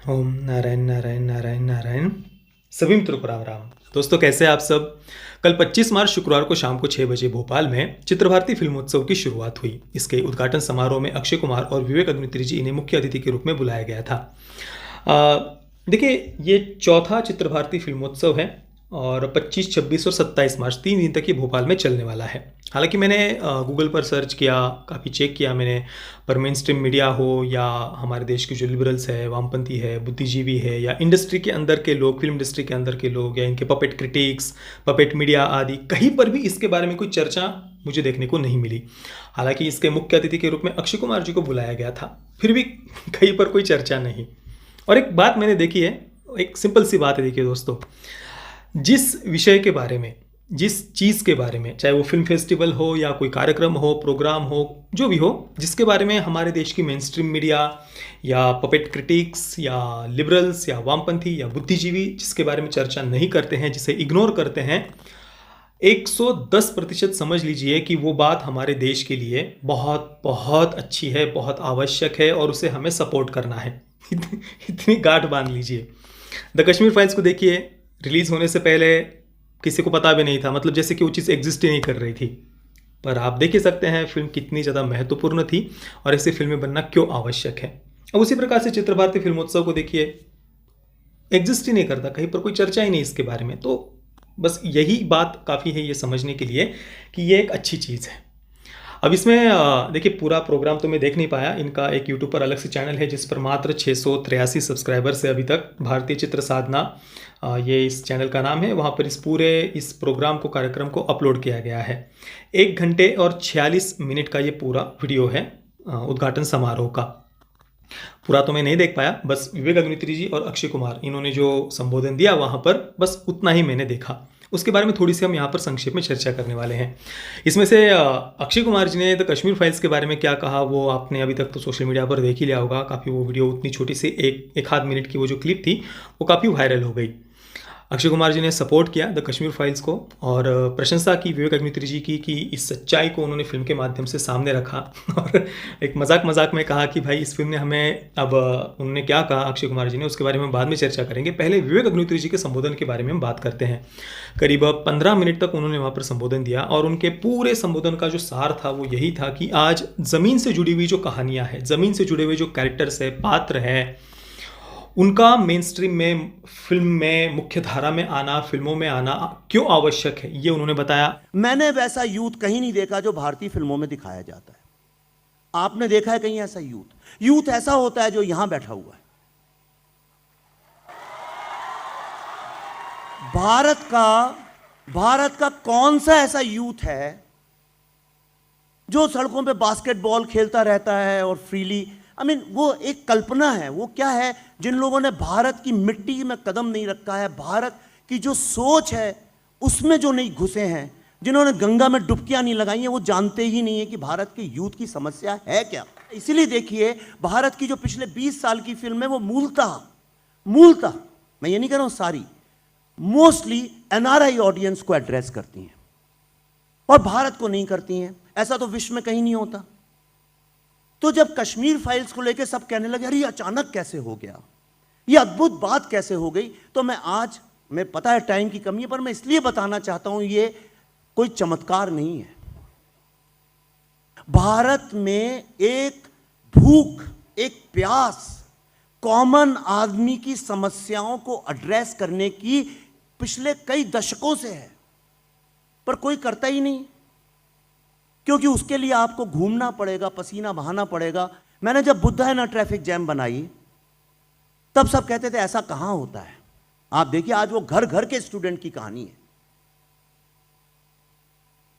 ओम नारायण नारायण नारायण नारायण। सभी मित्रों को राम राम। दोस्तों, कैसे हैं आप सब। कल 25 मार्च शुक्रवार को शाम को 6 बजे भोपाल में चित्रभारती फिल्मोत्सव की शुरुआत हुई। इसके उद्घाटन समारोह में अक्षय कुमार और विवेक अग्निहोत्री जी इन्हें मुख्य अतिथि के रूप में बुलाया गया था। देखिए, ये चौथा चित्रभारती फिल्मोत्सव है और 25, 26 और 27 मार्च 3 दिन तक ये भोपाल में चलने वाला है। हालांकि मैंने गूगल पर सर्च किया, काफ़ी चेक किया मैंने, पर मेन स्ट्रीम मीडिया हो या हमारे देश के जो लिबरल्स है, वामपंथी है, बुद्धिजीवी है, या इंडस्ट्री के अंदर के लोग, फिल्म इंडस्ट्री के अंदर के लोग, या इनके पपेट क्रिटिक्स, पपेट मीडिया आदि, कहीं पर भी इसके बारे में कोई चर्चा मुझे देखने को नहीं मिली। हालांकि इसके मुख्य अतिथि के रूप में अक्षय कुमार जी को बुलाया गया था, फिर भी कहीं पर कोई चर्चा नहीं। और एक बात मैंने देखी है, एक सिंपल सी बात है। देखिए दोस्तों, जिस विषय के बारे में, जिस चीज़ के बारे में, चाहे वो फिल्म फेस्टिवल हो या कोई कार्यक्रम हो, प्रोग्राम हो, जो भी हो, जिसके बारे में हमारे देश की मेन स्ट्रीम मीडिया या पपेट क्रिटिक्स या लिबरल्स या वामपंथी या बुद्धिजीवी जिसके बारे में चर्चा नहीं करते हैं, जिसे इग्नोर करते हैं, 110% समझ लीजिए कि वो बात हमारे देश के लिए बहुत बहुत अच्छी है, बहुत आवश्यक है और उसे हमें सपोर्ट करना है। इतनी गांठ बांध लीजिए। द कश्मीर फाइल्स को देखिए, रिलीज़ होने से पहले किसी को पता भी नहीं था, मतलब जैसे कि वो चीज़ एग्जिस्ट ही नहीं कर रही थी। पर आप देख ही सकते हैं फिल्म कितनी ज़्यादा महत्वपूर्ण थी और ऐसी फिल्में बनना क्यों आवश्यक है। अब उसी प्रकार से चित्रभारती फिल्मोत्सव को देखिए, एग्जिस्ट ही नहीं करता, कहीं पर कोई चर्चा ही नहीं इसके बारे में। तो बस यही बात काफ़ी है ये समझने के लिए कि ये एक अच्छी चीज़ है। अब इसमें देखिए, पूरा प्रोग्राम तो मैं देख नहीं पाया। इनका एक यूट्यूब पर अलग से चैनल है जिस पर मात्र 683 सब्सक्राइबर्स है अभी तक। भारतीय चित्र साधना ये इस चैनल का नाम है। वहाँ पर इस प्रोग्राम को, कार्यक्रम को अपलोड किया गया है। 1 घंटे और 46 मिनट का ये पूरा वीडियो है उद्घाटन समारोह का। पूरा तो मैं नहीं देख पाया, बस विवेक अग्निहोत्री जी और अक्षय कुमार इन्होंने जो संबोधन दिया वहाँ पर, बस उतना ही मैंने देखा। उसके बारे में थोड़ी सी हम यहाँ पर संक्षेप में चर्चा करने वाले हैं। इसमें से अक्षय कुमार जी ने द कश्मीर फाइल्स के बारे में क्या कहा वो आपने अभी तक तो सोशल मीडिया पर देख ही लिया होगा। काफ़ी वो वीडियो, उतनी छोटी सी एक आध मिनट की वो जो क्लिप थी वो काफ़ी वायरल हो गई। अक्षय कुमार जी ने सपोर्ट किया द कश्मीर फाइल्स को और प्रशंसा की विवेक अग्निहोत्री जी की कि इस सच्चाई को उन्होंने फिल्म के माध्यम से सामने रखा। और एक मजाक में कहा कि भाई इस फिल्म ने हमें, अब उन्होंने क्या कहा अक्षय कुमार जी ने, उसके बारे में बाद में चर्चा करेंगे। पहले विवेक अग्निहोत्री जी के संबोधन के बारे में हम बात करते हैं। करीब 15 मिनट तक उन्होंने वहाँ पर संबोधन दिया और उनके पूरे संबोधन का जो सार था वो यही था कि आज ज़मीन से जुड़ी हुई जो कहानियाँ हैं, ज़मीन से जुड़े हुए जो कैरेक्टर्स है, पात्र है, उनका मेन स्ट्रीम में, फिल्म में, मुख्य धारा में आना, फिल्मों में आना क्यों आवश्यक है, ये उन्होंने बताया। मैंने वैसा यूथ कहीं नहीं देखा जो भारतीय फिल्मों में दिखाया जाता है। आपने देखा है कहीं ऐसा यूथ? यूथ ऐसा होता है जो यहां बैठा हुआ है। भारत का कौन सा ऐसा यूथ है जो सड़कों पे बास्केटबॉल खेलता रहता है और फ्रीली, वो एक कल्पना है। वो क्या है? जिन लोगों ने भारत की मिट्टी में कदम नहीं रखा है, भारत की जो सोच है उसमें जो नहीं घुसे हैं, जिन्होंने गंगा में डुबकियां नहीं लगाई हैं, वो जानते ही नहीं है कि भारत के यूथ की समस्या है क्या। इसीलिए देखिए, भारत की जो पिछले 20 साल की फिल्म है वो मूलतः मैं ये नहीं कह रहा हूं सारी, मोस्टली एनआरआई ऑडियंस को एड्रेस करती हैं और भारत को नहीं करती हैं। ऐसा तो विश्व में कहीं नहीं होता। तो जब कश्मीर फाइल्स को लेकर सब कहने लगे अरे अचानक कैसे हो गया, ये अद्भुत बात कैसे हो गई, तो मैं पता है टाइम की कमी है, पर मैं इसलिए बताना चाहता हूं ये कोई चमत्कार नहीं है। भारत में एक भूख, एक प्यास, कॉमन आदमी की समस्याओं को एड्रेस करने की पिछले कई दशकों से है, पर कोई करता ही नहीं, क्योंकि उसके लिए आपको घूमना पड़ेगा, पसीना बहाना पड़ेगा। मैंने जब बुद्धा है ना ट्रैफिक जैम बनाई, तब सब कहते थे ऐसा कहां होता है। आप देखिए आज वो घर घर के स्टूडेंट की कहानी है।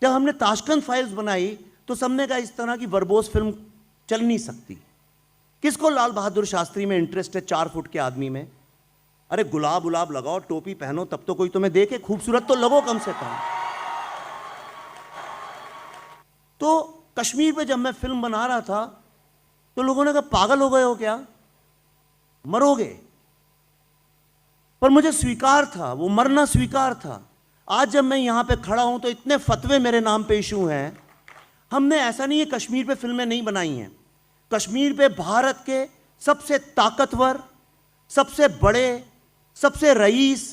जब हमने ताशकंद फाइल्स बनाई तो सबने कहा इस तरह की वर्बोस फिल्म चल नहीं सकती। किसको लाल बहादुर शास्त्री में इंटरेस्ट है 4 फुट के आदमी में? अरे गुलाब लगाओ, टोपी पहनो, तब तो कोई तुम्हें देखे, खूबसूरत तो लगो कम से कम। तो कश्मीर पे जब मैं फिल्म बना रहा था तो लोगों ने कहा पागल हो गए हो क्या, मरोगे। पर मुझे स्वीकार था, वो मरना स्वीकार था। आज जब मैं यहां पे खड़ा हूं तो इतने फतवे मेरे नाम पे इशू हैं। हमने, ऐसा नहीं है कश्मीर पे फिल्में नहीं बनाई हैं, कश्मीर पे भारत के सबसे ताकतवर, सबसे बड़े, सबसे रईस,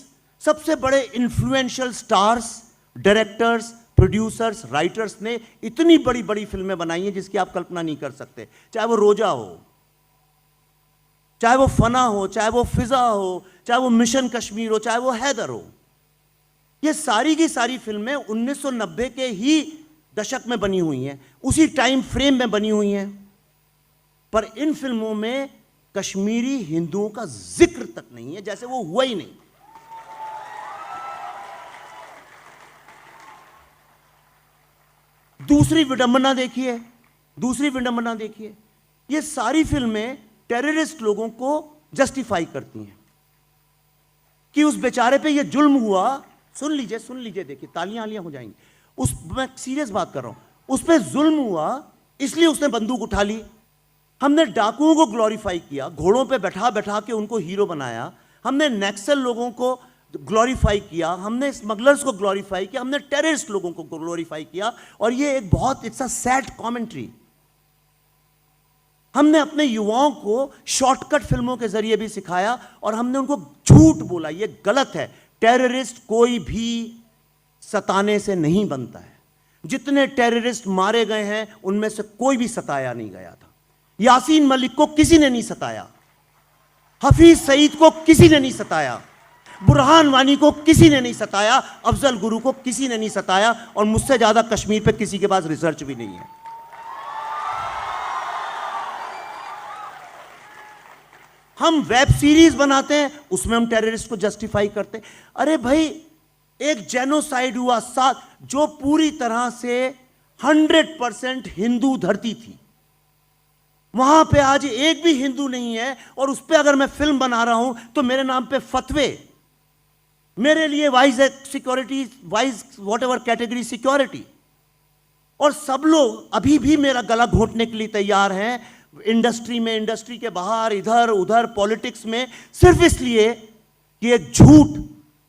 सबसे बड़े influential stars, directors, producers, writers ने इतनी बड़ी बड़ी फिल्में बनाई हैं जिसकी आप कल्पना नहीं कर सकते। चाहे वो रोजा हो, चाहे वो फना हो, चाहे वो फिजा हो, चाहे वो मिशन कश्मीर हो, चाहे वो हैदर हो। ये सारी की सारी फिल्में 1990 के ही दशक में बनी हुई हैं, उसी टाइम फ्रेम में बनी हुई हैं, पर इन फिल्मों में कश्मीरी हिंदुओं का जिक्र तक नहीं है, जैसे वो हुआ ही नहीं। दूसरी विडंबना देखिए, दूसरी विडंबना देखिए, ये सारी फिल्में टेररिस्ट लोगों को जस्टिफाई करती हैं कि उस बेचारे पे ये जुल्म हुआ। सुन लीजिए, देखिए तालियां हो जाएंगी। मैं सीरियस बात कर रहा हूं, उस पे जुल्म हुआ इसलिए उसने बंदूक उठा ली। हमने डाकुओं को ग्लोरीफाई किया, घोड़ों पे बैठा बैठा के उनको हीरो बनाया। हमने नक्सल लोगों को ग्लोरीफाई किया, हमने स्मगलर्स को ग्लोरीफाई किया, हमने टेररिस्ट लोगों को ग्लोरीफाई किया। और ये एक बहुत इट्स अ सैड कमेंट्री। हमने अपने युवाओं को शॉर्टकट फिल्मों के जरिए भी सिखाया और हमने उनको झूठ बोला, ये गलत है। टेररिस्ट कोई भी सताने से नहीं बनता है। जितने टेररिस्ट मारे गए हैं उनमें से कोई भी सताया नहीं गया था। यासीन मलिक को किसी ने नहीं सताया, हफीज सईद को किसी ने नहीं सताया, बुरहान वानी को किसी ने नहीं सताया, अफजल गुरु को किसी ने नहीं सताया, और मुझसे ज्यादा कश्मीर पे किसी के पास रिसर्च भी नहीं है। हम वेब सीरीज बनाते हैं, उसमें हम टेररिस्ट को जस्टिफाई करते हैं। अरे भाई, एक जेनोसाइड हुआ साथ, जो पूरी तरह से 100% हिंदू धरती थी, वहां पे आज एक भी हिंदू नहीं है, और उस पर अगर मैं फिल्म बना रहा हूं तो मेरे नाम पे फतवे, मेरे लिए wise security, wise what ever category security, और सब लोग अभी भी मेरा गला घोंटने के लिए तैयार हैं इंडस्ट्री में, इंडस्ट्री के बाहर, इधर उधर पॉलिटिक्स में, सिर्फ इसलिए कि एक झूठ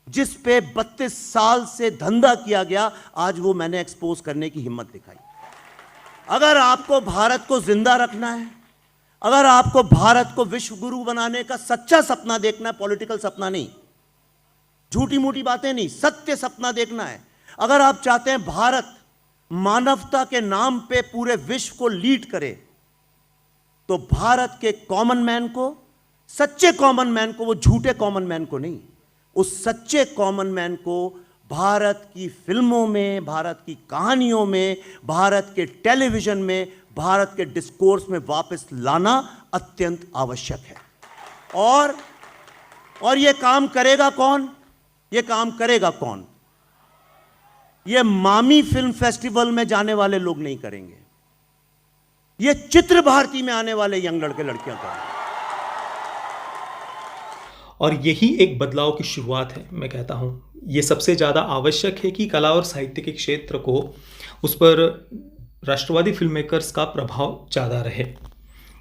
जिस पे 32 साल से धंधा किया गया, आज वो मैंने एक्सपोज करने की हिम्मत दिखाई। अगर आपको भारत को जिंदा रखना है, अगर आपको भारत को विश्व गुरु बनाने का सच्चा सपना देखना है, पॉलिटिकल सपना नहीं, झूठी मूठी बातें नहीं, सत्य सपना देखना है, अगर आप चाहते हैं भारत मानवता के नाम पे पूरे विश्व को लीड करे, तो भारत के कॉमन मैन को, सच्चे कॉमन मैन को, वो झूठे कॉमन मैन को नहीं, उस सच्चे कॉमन मैन को भारत की फिल्मों में, भारत की कहानियों में, भारत के टेलीविजन में, भारत के डिस्कोर्स में वापस लाना अत्यंत आवश्यक है। और ये काम करेगा कौन? ये काम करेगा कौन? ये मामी फिल्म फेस्टिवल में जाने वाले लोग नहीं करेंगे, ये चित्र भारती में आने वाले यंग लड़के लड़कियां करेंगे। और यही एक बदलाव की शुरुआत है। मैं कहता हूँ ये सबसे ज़्यादा आवश्यक है कि कला और साहित्य के क्षेत्र को, उस पर राष्ट्रवादी फिल्म मेकर्स का प्रभाव ज़्यादा रहे।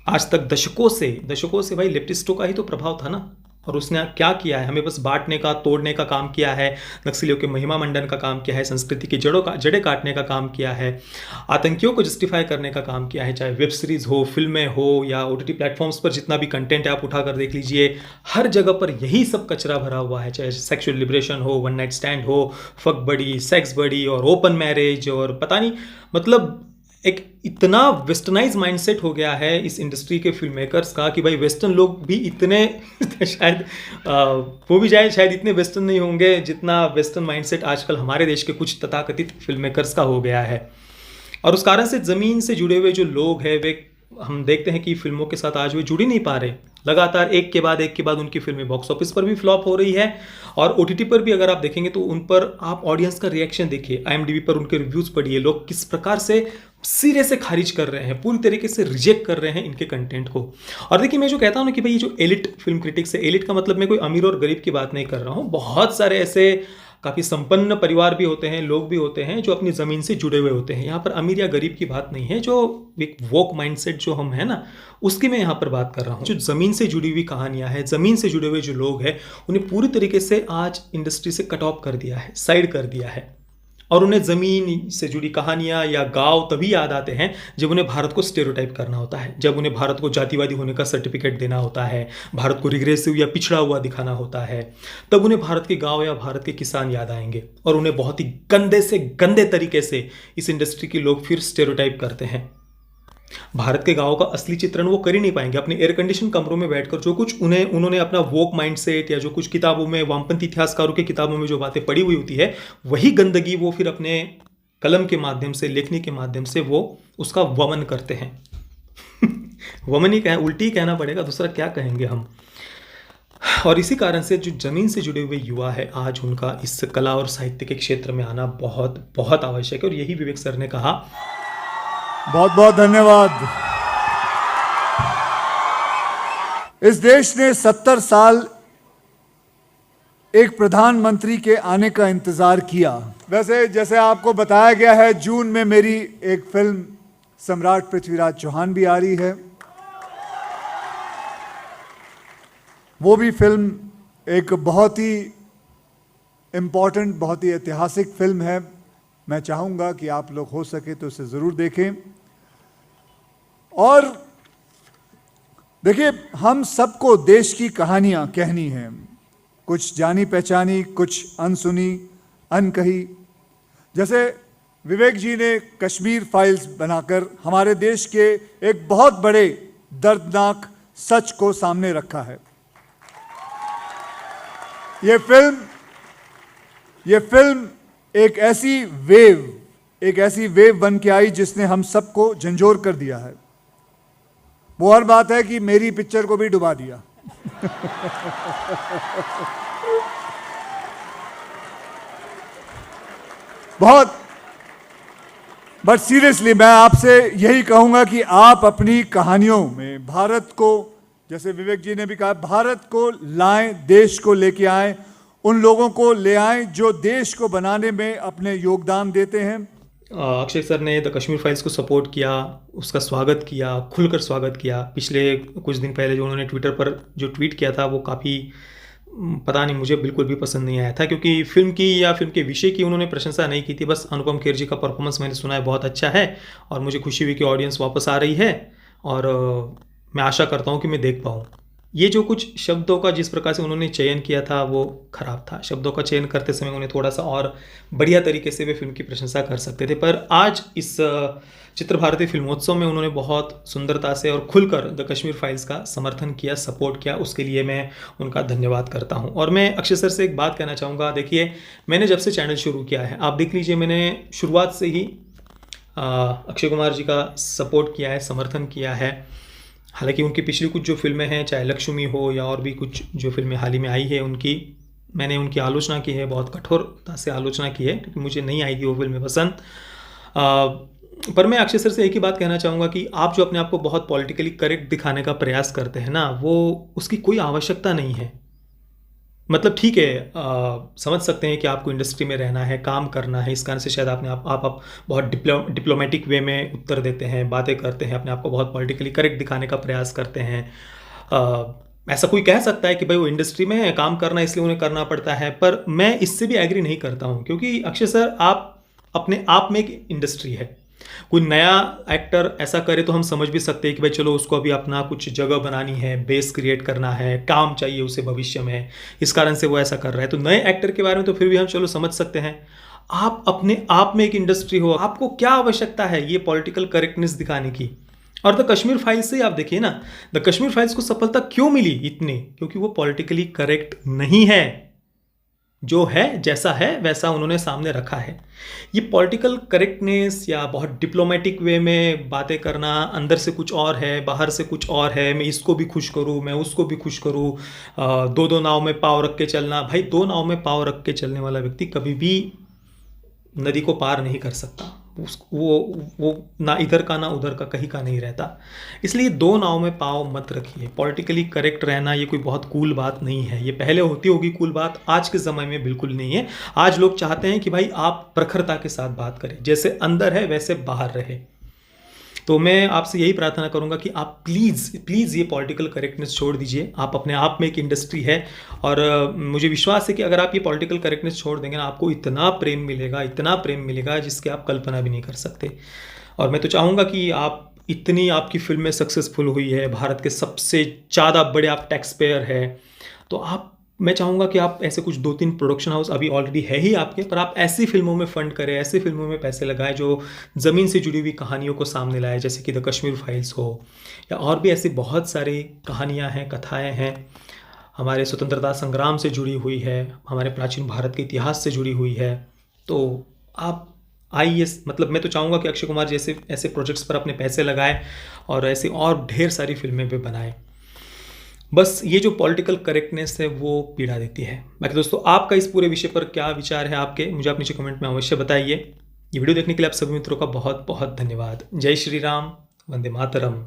आज तक दशकों से भाई लेफ्टिस्टों का ही तो प्रभाव था ना, और उसने क्या किया है, हमें बस बांटने का, तोड़ने का काम किया है, नक्सलियों के महिमा मंडन का काम किया है, संस्कृति की जड़ें काटने का काम किया है, आतंकियों को जस्टिफाई करने का काम किया है। चाहे वेब सीरीज़ हो, फिल्में हो, या OTT प्लेटफॉर्म्स पर जितना भी कंटेंट है आप उठा कर देख लीजिए, हर जगह पर यही सब कचरा भरा हुआ है। चाहे सेक्सुअल लिबरेशन हो, वन नाइट स्टैंड हो, फक बड़ी, सेक्स बड़ी, और ओपन मैरिज, और पता नहीं, मतलब एक इतना वेस्टर्नाइज माइंडसेट हो गया है इस इंडस्ट्री के फिल्म मेकर्स का कि भाई वेस्टर्न लोग भी इतने शायद वो भी शायद इतने वेस्टर्न नहीं होंगे जितना वेस्टर्न माइंडसेट आजकल हमारे देश के कुछ तथाकथित फिल्म मेकर्स का हो गया है। और उस कारण से ज़मीन से जुड़े हुए जो लोग हैं, वे हम देखते हैं कि फिल्मों के साथ आज वे जुड़ ही नहीं पा रहे। लगातार एक के बाद उनकी फिल्में बॉक्स ऑफिस पर भी फ्लॉप हो रही है, और OTT पर भी अगर आप देखेंगे तो उन पर आप ऑडियंस का रिएक्शन देखिए, IMDb पर उनके रिव्यूज़ पढ़िए, लोग किस प्रकार से सिरे से खारिज कर रहे हैं, पूरी तरीके से रिजेक्ट कर रहे हैं इनके कंटेंट को। और देखिए, मैं जो कहता हूँ ना कि भाई ये जो एलिट फिल्म क्रिटिक्स है, एलिट का मतलब मैं कोई अमीर और गरीब की बात नहीं कर रहा हूँ, बहुत सारे ऐसे काफ़ी संपन्न परिवार भी होते हैं, लोग भी होते हैं जो अपनी ज़मीन से जुड़े हुए होते हैं। यहाँ पर अमीर या गरीब की बात नहीं है, जो एक वोक माइंडसेट जो हम है ना, उसकी मैं यहाँ पर बात कर रहा हूँ। जो ज़मीन से जुड़ी हुई कहानियाँ हैं, ज़मीन से जुड़े हुए जो लोग हैं, उन्हें पूरी तरीके से आज इंडस्ट्री से कट ऑफ कर दिया है, साइड कर दिया है। और उन्हें ज़मीन से जुड़ी कहानियाँ या गाँव तभी याद आते हैं जब उन्हें भारत को स्टेरियोटाइप करना होता है, जब उन्हें भारत को जातिवादी होने का सर्टिफिकेट देना होता है, भारत को रिग्रेसिव या पिछड़ा हुआ दिखाना होता है। तब उन्हें भारत के गाँव या भारत के किसान याद आएंगे और उन्हें बहुत ही गंदे से गंदे तरीके से इस इंडस्ट्री के लोग फिर स्टेरियोटाइप करते हैं। भारत के गांवों का असली चित्रण वो कर ही नहीं पाएंगे। अपने एयर कंडीशन कमरों में बैठकर जो कुछ उन्होंने अपना वोक माइंडसेट या जो कुछ किताबों में, वामपंथी इतिहासकारों की किताबों में जो बातें पड़ी हुई होती है, वही गंदगी वो फिर अपने कलम के माध्यम से, लेखनी के माध्यम से वो उसका वमन करते हैं। वमन ही उल्टी ही कहना पड़ेगा, दूसरा क्या कहेंगे हम। और इसी कारण से जो जमीन से जुड़े हुए युवा है, आज उनका इस कला और साहित्य के क्षेत्र में आना बहुत बहुत आवश्यक है। और यही विवेक सर ने कहा। बहुत बहुत धन्यवाद। इस देश ने 70 साल एक प्रधानमंत्री के आने का इंतजार किया। वैसे जैसे आपको बताया गया है, जून में मेरी एक फिल्म सम्राट पृथ्वीराज चौहान भी आ रही है। वो भी फिल्म एक बहुत ही इम्पोर्टेंट, बहुत ही ऐतिहासिक फिल्म है। मैं चाहूँगा कि आप लोग हो सके तो उसे ज़रूर देखें। और देखिए, हम सबको देश की कहानियाँ कहनी हैं, कुछ जानी पहचानी, कुछ अनसुनी, अनकही। जैसे विवेक जी ने कश्मीर फाइल्स बनाकर हमारे देश के एक बहुत बड़े दर्दनाक सच को सामने रखा है। ये फिल्म एक ऐसी वेव बन के आई जिसने हम सबको झंझोर कर दिया है। वो और बात है कि मेरी पिक्चर को भी डुबा दिया। बहुत, बट सीरियसली मैं आपसे यही कहूंगा कि आप अपनी कहानियों में भारत को, जैसे विवेक जी ने भी कहा, भारत को लाएं, देश को लेके आएं, उन लोगों को ले आएं जो देश को बनाने में अपने योगदान देते हैं। अक्षय सर ने द कश्मीर फाइल्स को सपोर्ट किया, उसका स्वागत किया, खुलकर स्वागत किया। पिछले कुछ दिन पहले जो उन्होंने ट्विटर पर जो ट्वीट किया था, वो काफ़ी, पता नहीं, मुझे बिल्कुल भी पसंद नहीं आया था, क्योंकि फिल्म की या फिल्म के विषय की उन्होंने प्रशंसा नहीं की थी। बस अनुपम खेर जी का परफॉर्मेंस मैंने सुना है बहुत अच्छा है, और मुझे खुशी हुई कि ऑडियंस वापस आ रही है, और मैं आशा करता हूँ कि मैं देख पाऊँ। ये जो कुछ शब्दों का जिस प्रकार से उन्होंने चयन किया था वो ख़राब था। शब्दों का चयन करते समय उन्हें थोड़ा सा और बढ़िया तरीके से वे फिल्म की प्रशंसा कर सकते थे। पर आज इस चित्र भारती फिल्मोत्सव में उन्होंने बहुत सुंदरता से और खुलकर द कश्मीर फाइल्स का समर्थन किया, सपोर्ट किया। उसके लिए मैं उनका धन्यवाद करता हूँ। और मैं अक्षय सर से एक बात कहना चाहूँगा। देखिए, मैंने जब से चैनल शुरू किया है, आप देख लीजिए, मैंने शुरुआत से ही अक्षय कुमार जी का सपोर्ट किया है, समर्थन किया है। हालांकि उनकी पिछली कुछ जो फिल्में हैं, चाहे लक्ष्मी हो या और भी कुछ जो फिल्में हाल ही में आई है, मैंने उनकी आलोचना की है, बहुत कठोरता से आलोचना की है, क्योंकि मुझे नहीं आई थी वो फिल्में पसंद। पर मैं अक्षय सर से एक ही बात कहना चाहूँगा कि आप जो अपने आप को बहुत पॉलिटिकली करेक्ट दिखाने का प्रयास करते हैं ना, वो उसकी कोई आवश्यकता नहीं है। मतलब ठीक है, समझ सकते हैं कि आपको इंडस्ट्री में रहना है, काम करना है, इस कारण से शायद आप बहुत डिप्लोमेटिक वे में उत्तर देते हैं, बातें करते हैं, अपने आप को बहुत पॉलिटिकली करेक्ट दिखाने का प्रयास करते हैं। ऐसा कोई कह सकता है कि भाई वो इंडस्ट्री में है, काम करना इसलिए उन्हें करना पड़ता है, पर मैं इससे भी एग्री नहीं करता हूँ। क्योंकि अक्षय सर, आप अपने आप में एक इंडस्ट्री है। कोई नया एक्टर ऐसा करे तो हम समझ भी सकते हैं कि भाई चलो उसको अभी अपना कुछ जगह बनानी है, बेस क्रिएट करना है, काम चाहिए उसे भविष्य में, इस कारण से वो ऐसा कर रहा है। तो नए एक्टर के बारे में तो फिर भी हम चलो समझ सकते हैं। आप अपने आप में एक इंडस्ट्री हो, आपको क्या आवश्यकता है ये पॉलिटिकल करेक्टनेस दिखाने की। और द कश्मीर फाइल्स से आप देखिए ना, द कश्मीर फाइल्स को सफलता क्यों मिली इतनी, क्योंकि वो पॉलिटिकली करेक्ट नहीं है। जो है, जैसा है वैसा उन्होंने सामने रखा है। ये पॉलिटिकल करेक्टनेस या बहुत डिप्लोमेटिक वे में बातें करना, अंदर से कुछ और है, बाहर से कुछ और है, मैं इसको भी खुश करूँ, मैं उसको भी खुश करूँ, दो नाव में पाँव रख के चलना। भाई, 2 नाव में पाँव रख के चलने वाला व्यक्ति कभी भी नदी को पार नहीं कर सकता। वो ना इधर का ना उधर का, कहीं का नहीं रहता। इसलिए 2 नाव में पाँव मत रखिए। पॉलिटिकली करेक्ट रहना ये कोई बहुत कूल बात नहीं है। ये पहले होती होगी कूल बात, आज के समय में बिल्कुल नहीं है। आज लोग चाहते हैं कि भाई आप प्रखरता के साथ बात करें, जैसे अंदर है वैसे बाहर रहे। तो मैं आपसे यही प्रार्थना करूंगा कि आप प्लीज़ ये पॉलिटिकल करेक्टनेस छोड़ दीजिए। आप अपने आप में एक इंडस्ट्री है, और मुझे विश्वास है कि अगर आप ये पॉलिटिकल करेक्टनेस छोड़ देंगे ना, आपको इतना प्रेम मिलेगा जिसकी आप कल्पना भी नहीं कर सकते। और मैं तो चाहूँगा कि इतनी आपकी फिल्में सक्सेसफुल हुई है, भारत के सबसे ज़्यादा बड़े आप टैक्स पेयर है, तो मैं चाहूँगा कि आप ऐसे कुछ 2-3 प्रोडक्शन हाउस अभी ऑलरेडी है ही आपके, पर आप ऐसी फिल्मों में फंड करें, ऐसी फिल्मों में पैसे लगाएं जो ज़मीन से जुड़ी हुई कहानियों को सामने लाए, जैसे कि द कश्मीर फाइल्स हो, या और भी ऐसी बहुत सारी कहानियाँ हैं, कथाएँ हैं, हमारे स्वतंत्रता संग्राम से जुड़ी हुई है, हमारे प्राचीन भारत के इतिहास से जुड़ी हुई है। तो आप आइए, मतलब मैं तो चाहूँगा कि अक्षय कुमार जैसे ऐसे प्रोजेक्ट्स पर अपने पैसे लगाएं और ऐसी और ढेर सारी फिल्में भी बनाएं। बस ये जो पॉलिटिकल करेक्टनेस है वो पीड़ा देती है। बाकी दोस्तों, आपका इस पूरे विषय पर क्या विचार है आपके, मुझे आप नीचे कमेंट में अवश्य बताइए। ये वीडियो देखने के लिए आप सभी मित्रों का बहुत बहुत धन्यवाद। जय श्री राम, वंदे मातरम।